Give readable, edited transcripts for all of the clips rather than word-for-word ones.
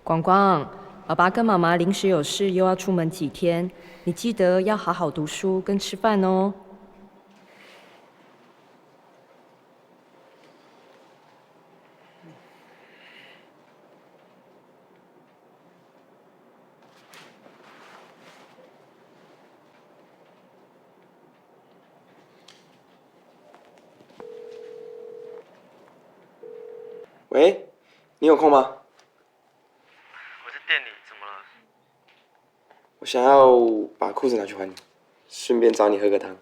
广广，爸爸跟妈妈临时有事，又要出门几天，你记得要好好读书跟吃饭哦。喂，你有空吗？我在店里，怎么了？我想要把裤子拿去还你，顺便找你喝个汤。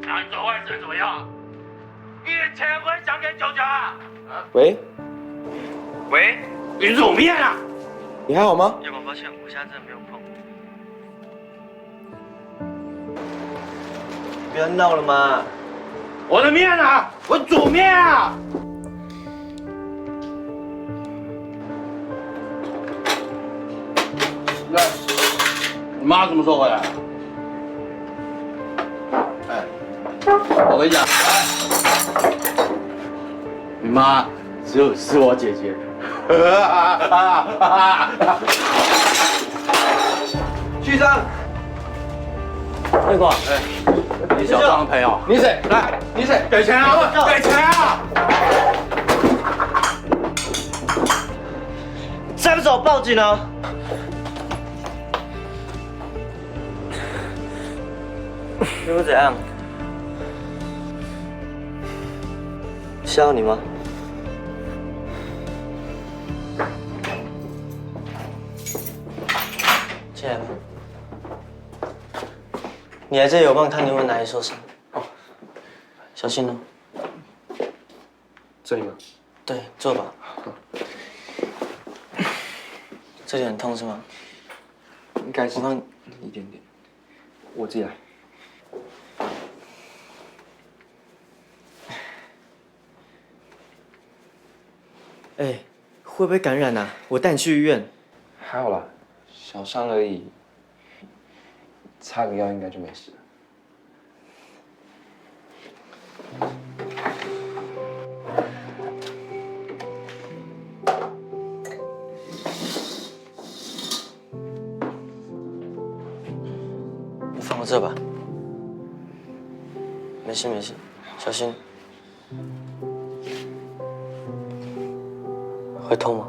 那你做坏事怎么样？你连钱不会想给舅舅啊？喂，喂，你煮面啊？你还好吗？叶广，抱歉，我现在真的没有空。不要闹了嘛！我的面啊，我煮面啊！那你妈什么时候回来？哎，我跟你讲，你妈是我姐姐。局长，叶广，你小张的朋友，你谁？来，你谁？给钱啊！给钱啊！再不走，报警啊！又怎样？是要你吗？进来吧。你来这里，我帮你看你有没有哪里受伤。哦，小心哦。这里吗？对，坐吧。这里很痛是吗？应该是我看一点点，我自己来。哎，会不会感染啊？我带你去医院。还好啦，小伤而已，擦个药应该就没事了。你放我这吧。没事没事，小心。会痛吗？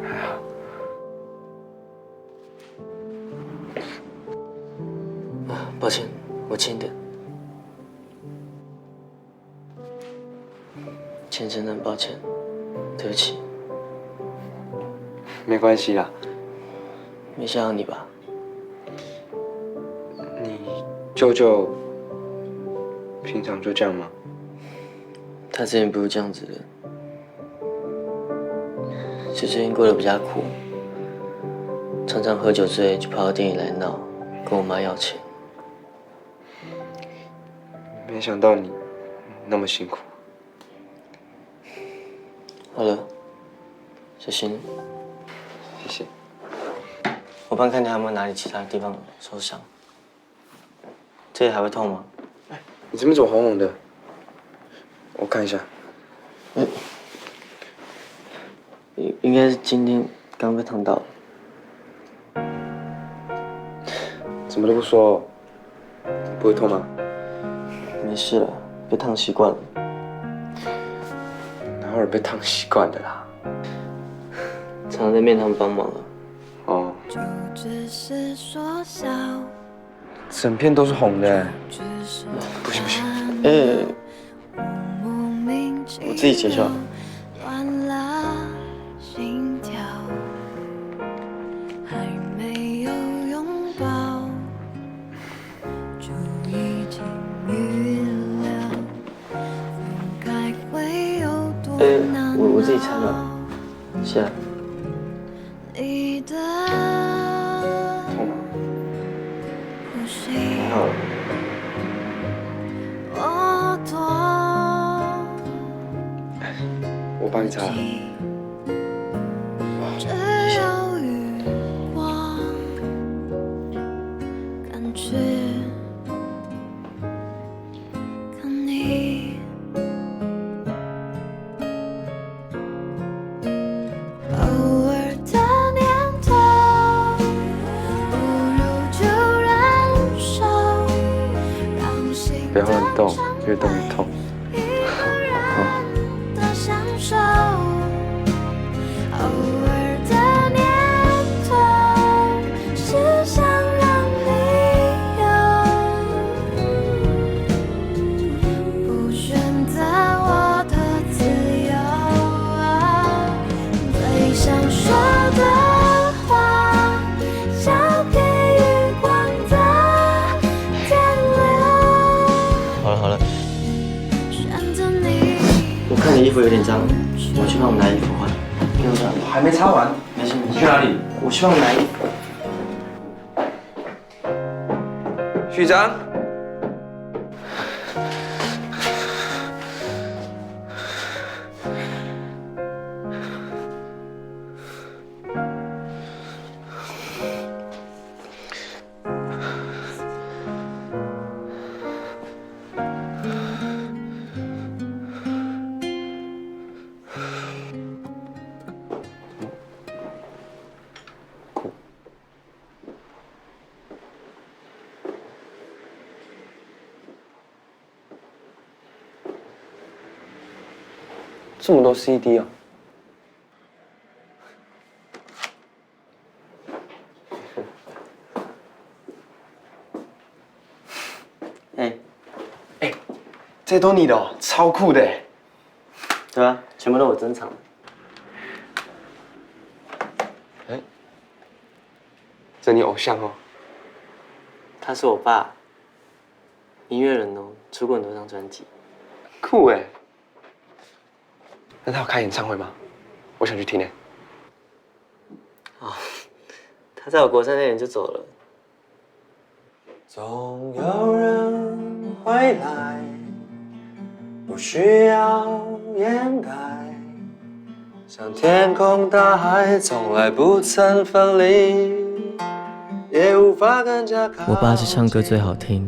还好。啊，抱歉，我轻点。真的很抱歉，对不起。没关系啦，没吓到你吧？你舅舅平常就这样吗？他之前不是这样子的，就最近过得比较苦，常常喝酒醉就跑到店里来闹，跟我妈要钱。没想到你那么辛苦。好了，小心。谢谢。我帮你看你还有没有哪里其他地方受伤。这里还会痛吗？你这边怎么红红的？我看一下。应该是今天刚被烫到。怎么都不说，不会痛吗？没事了，被烫习惯了。哪有人被烫习惯的啦？常常在面堂帮忙啊。哦。整片都是红的。不行不行。我自己解就好。我自己拆吧。是啊。痛吗？还好了。我帮你擦。不要乱动，越动越痛。我看你衣服有点脏，我去帮我拿衣服换。给我这。我还没擦完。没事没事。去哪里？我去帮我拿衣服。序章。这么多 CD 啊！这都你的哦，超酷的。对啊，全部都我珍藏的。这你偶像哦。他是我爸，音乐人哦，出过很多张专辑。酷哎！那他有开演唱会吗？我想去听诶。哦，他在我国3那年就走了。总有人回来，不需要掩盖，像天空大海从来不曾分离，也无法更加靠近。我爸是唱歌最好听，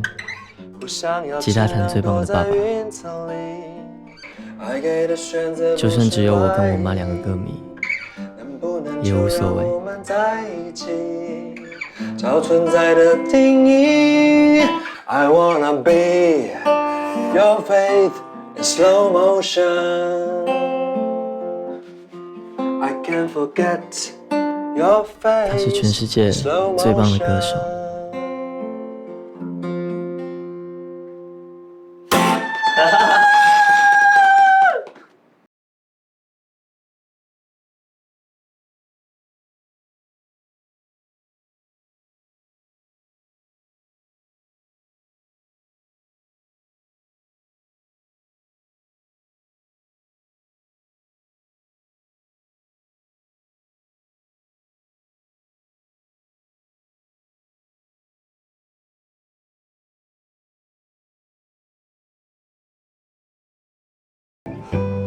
吉他弹最棒的爸爸。就算只有我跟我妈2个歌迷，也无所谓。找存在的定义 I wanna be your faith in slow motion I can't forget your face 他是全世界最棒的歌手。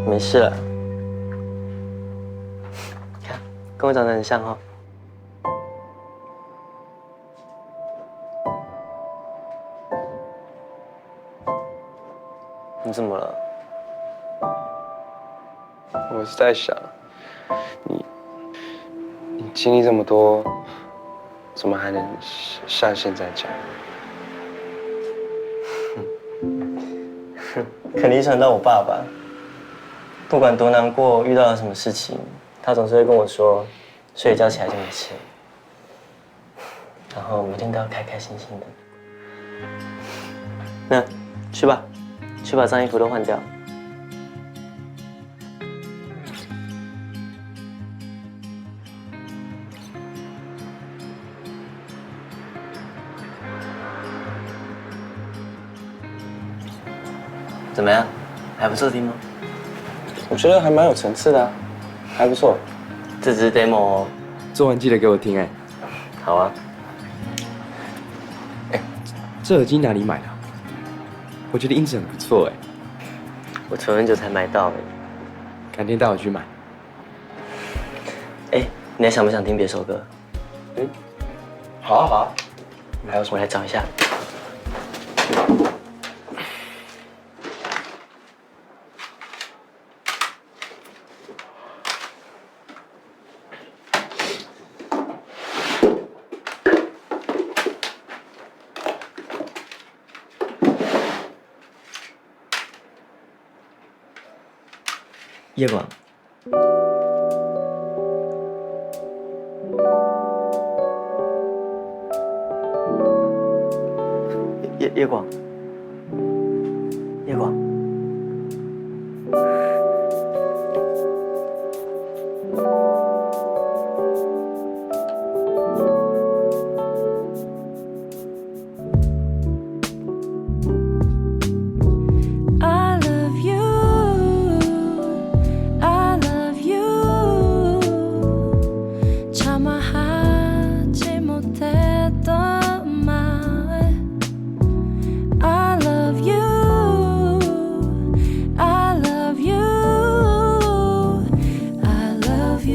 没事了，看，跟我长得很像哦。你怎么了？我是在想，你经历这么多，怎么还能像现在这样？肯定想到我爸爸。不管多难过，遇到了什么事情，他总是会跟我说，睡一觉起来就没事了。然后每天都要开开心心的。那，去吧，去把脏衣服都换掉。怎么样？还不错听吗？我觉得还蛮有层次的啊，还不错。这只是 demo 哦。做完记得给我听哎。好啊。这耳机哪里买的？我觉得音质很不错哎。我存很久才买到哎。改天带我去买。哎，你还想不想听别首歌？好啊好啊。还有什么？我来找一下。夜广，夜广，夜广。